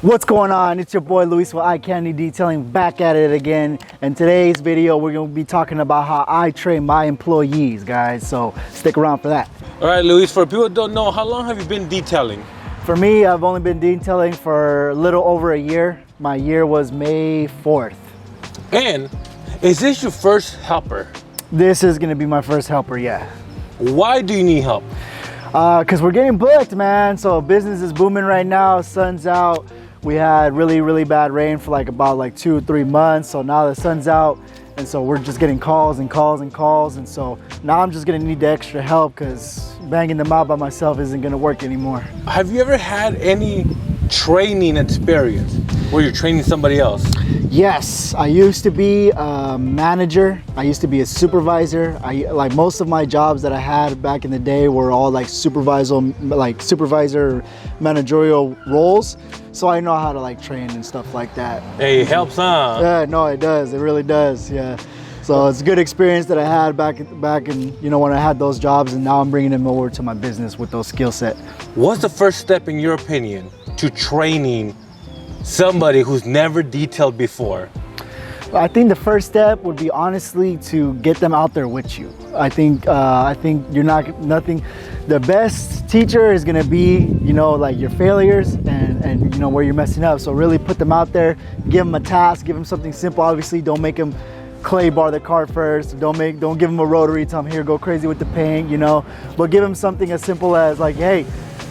What's going on? It's your boy Luis with Eye Candy Detailing, back at it again. And today's video, we're going to be talking about how I train my employees, guys. So stick around for that. All right, Luis, for people who don't know, how long have you been detailing? For me, I've only been detailing for a little over a year. My year was May 4th. And is this your first helper? This is going to be my first helper, yeah. Why do you need help? Because we're getting booked, man. So business is booming right now. Sun's out. We had really bad rain for about 2 or 3 months. So now the sun's out. And so we're just getting calls and calls and calls. And so now I'm just going to need the extra help because banging them out by myself isn't going to work anymore. Have you ever had any training experience where you're training somebody else? Yes, I used to be a manager. I used to be a supervisor. Like most of my jobs that I had back in the day were all like supervisor managerial roles. So I know how to like train and stuff like that. Hey, it helps, huh? Yeah, no, it does. It really does. Yeah. So it's a good experience that I had back in, when I had those jobs, and now I'm bringing them over to my business with those skill set. What's the first step, in your opinion, to training somebody who's never detailed before? I think the first step would be honestly to get them out there with you. I think you're nothing. The best teacher is gonna be, like your failures and where you're messing up. So really put them out there, give them a task, give them something simple. Obviously, don't make them clay bar the car first. Don't give them a rotary. Tell them, here, go crazy with the paint, But give them something as simple as like, hey,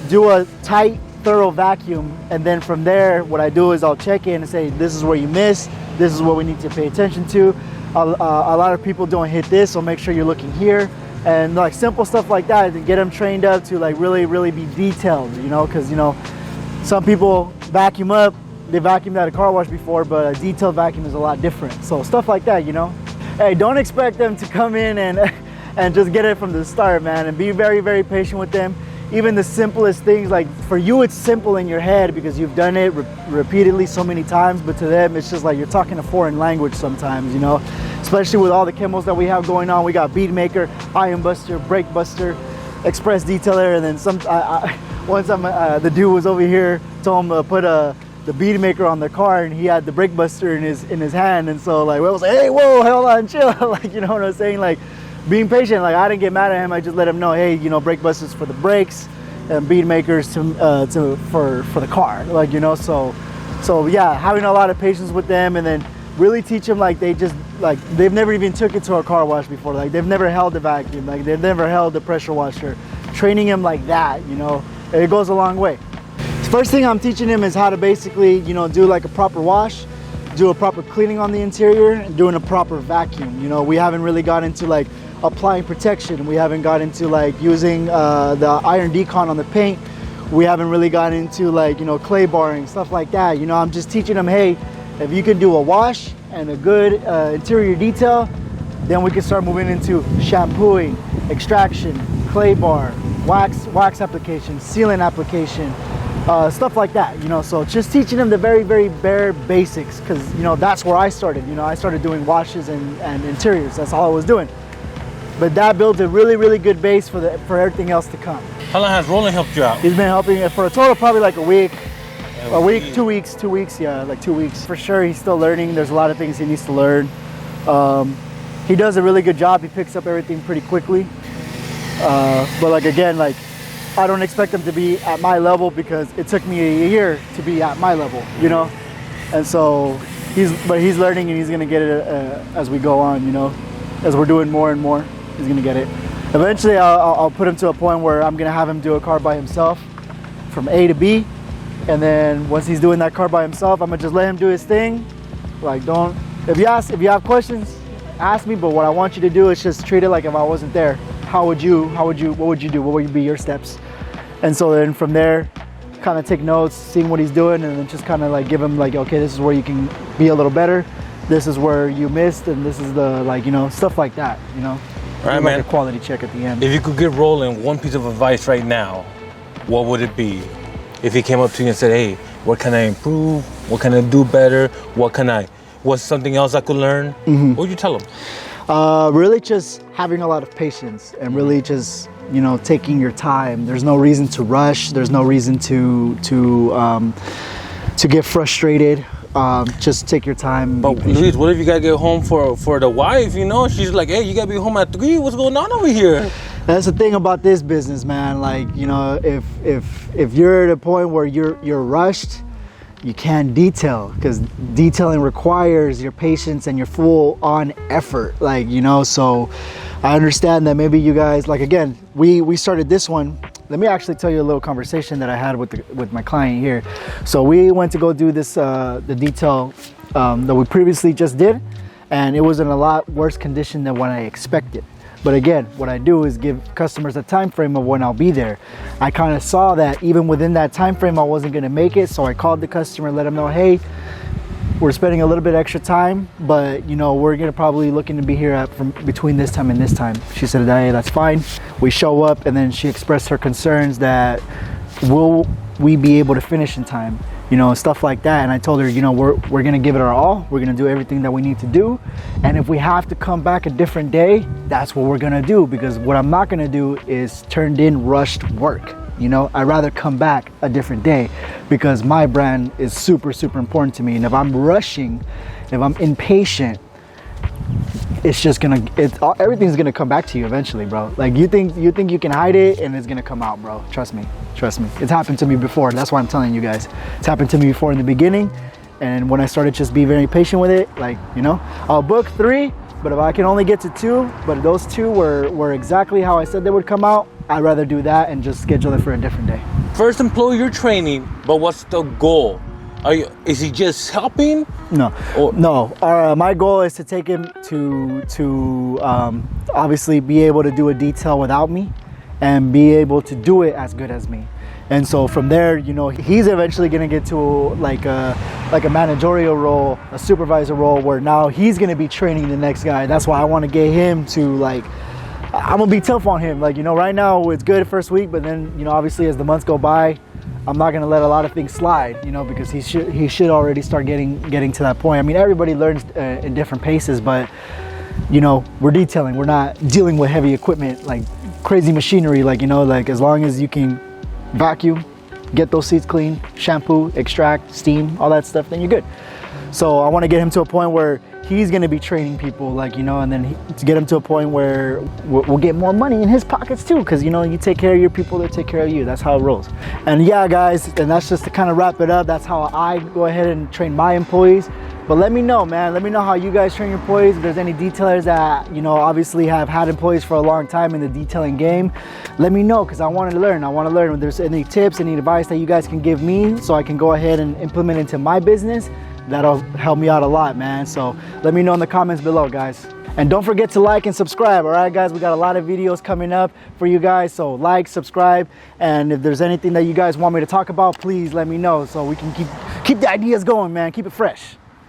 do a tight, thorough vacuum, and then from there what I do is I'll check in and say, this is where you missed, this is what we need to pay attention to. A lot of people don't hit this, so make sure you're looking here, and like simple stuff like that to get them trained up to like really be detailed, because some people vacuum up, they vacuumed at a car wash before, but a detailed vacuum is a lot different. So stuff like that, Hey, don't expect them to come in and just get it from the start, man, and be very patient with them. Even the simplest things, like for you it's simple in your head because you've done it repeatedly so many times, but to them it's just like you're talking a foreign language sometimes, especially with all the chemos that we have going on. We got bead maker, iron buster, brake buster, express detailer, and then one time the dude was over here, told him to put the bead maker on the car, and he had the brake buster in his hand, and so like I was like, hey, whoa, hold on, chill, like what I'm saying, like being patient. Like I didn't get mad at him. I just let him know, hey, brake busters for the brakes and bead makers for the car. Like so yeah, having a lot of patience with them, and then really teach them like they've never even took it to a car wash before. Like they've never held a vacuum. Like they've never held a pressure washer. Training them like that, it goes a long way. First thing I'm teaching him is how to basically, do like a proper wash, do a proper cleaning on the interior, and doing a proper vacuum. We haven't really got into like applying protection. We haven't got into like using the iron decon on the paint. We haven't really got into like, clay barring, stuff like that. I'm just teaching them, hey, if you can do a wash and a good interior detail, then we can start moving into shampooing, extraction, clay bar, wax application, sealant application, stuff like that, so just teaching them the very bare basics, because that's where I started. I started doing washes and interiors. That's all I was doing, but that builds a really good base for everything else to come. How long has Roland helped you out? He's been helping for a total probably like a week, 2 weeks, yeah, like 2 weeks. For sure, he's still learning. There's a lot of things he needs to learn. He does a really good job. He picks up everything pretty quickly, but like again, like I don't expect him to be at my level because it took me a year to be at my level, and so he's learning, and he's gonna get it as we go on, as we're doing more and more, he's gonna get it. Eventually I'll put him to a point where I'm gonna have him do a car by himself from A to B, and then once he's doing that car by himself, I'm gonna just let him do his thing. Like, if you have questions, ask me, but what I want you to do is just treat it like if I wasn't there. What would you do? What would be your steps? And so then from there, kind of take notes, seeing what he's doing, and then just kind of like give him like, okay, this is where you can be a little better. This is where you missed, and this is the stuff like that, All right, man. A quality check at the end. If you could give Roland one piece of advice right now, what would it be? If he came up to you and said, hey, what can I improve? What can I do better? What's something else I could learn? What would you tell him? Really just having a lot of patience, and really just taking your time. There's no reason to rush. There's no reason to to get frustrated. Just take your time. But Luis, what if you gotta get home for the wife? You know, she's like, hey, you gotta be home at 3. What's going on over here? That's the thing about this business, man. Like, you know, if you're at a point where you're rushed, you can't detail, because detailing requires your patience and your full on effort. Like, you know, so I understand that maybe you guys, like, again, we started this one. Let me actually tell you a little conversation that I had with my client here. So we went to go do this, the detail that we previously just did, and it was in a lot worse condition than what I expected. But again, what I do is give customers a time frame of when I'll be there. I kind of saw that even within that time frame, I wasn't gonna make it. So I called the customer, let them know, hey, we're spending a little bit extra time, but you know, we're gonna probably looking to be here from between this time and this time. She said, hey, that's fine. We show up, and then she expressed her concerns that will we be able to finish in time? You know, stuff like that. And I told her, you know, we're gonna give it our all. We're gonna do everything that we need to do. And if we have to come back a different day, that's what we're gonna do, because what I'm not gonna do is turned in rushed work. You know, I'd rather come back a different day, because my brand is super, super important to me. And if I'm rushing, if I'm impatient, it's just gonna, everything's gonna come back to you eventually, bro. Like, you think you can hide it, and it's gonna come out, bro. Trust me. It's happened to me before. That's why I'm telling you guys. It's happened to me before in the beginning, and when I started just be very patient with it, like, you know, I'll book 3, but if I can only get to 2, but those 2 were exactly how I said they would come out, I'd rather do that and just schedule it for a different day. First employee you're training, but what's the goal? Is he just helping? No, my goal is to take him to obviously be able to do a detail without me, and be able to do it as good as me. And so from there, you know, he's eventually gonna get to like a managerial role, a supervisor role, where now he's gonna be training the next guy. That's why I want to get him to, like, I'm gonna be tough on him. Like, you know, right now it's good first week, but then, you know, obviously as the months go by, I'm not gonna let a lot of things slide, you know, because he should already start getting to that point. I mean, everybody learns in different paces, but you know, we're detailing. We're not dealing with heavy equipment, like crazy machinery. Like, you know, like as long as you can vacuum, get those seats clean, shampoo, extract, steam, all that stuff, then you're good. So I want to get him to a point where he's going to be training people, like, you know, and then to get him to a point where we'll get more money in his pockets too, because, you know, you take care of your people, they take care of you. That's how it rolls. And yeah, guys, and that's just to kind of wrap it up. That's how I go ahead and train my employees. But let me know, man. Let me know how you guys train your employees. If there's any detailers that, you know, obviously have had employees for a long time in the detailing game, let me know, because I want to learn. I want to learn if there's any tips, any advice that you guys can give me so I can go ahead and implement into my business. That'll help me out a lot, man. So let me know in the comments below, guys. And don't forget to like and subscribe. All right, guys, we got a lot of videos coming up for you guys. So like, subscribe, and if there's anything that you guys want me to talk about, please let me know so we can keep the ideas going, man. Keep it fresh.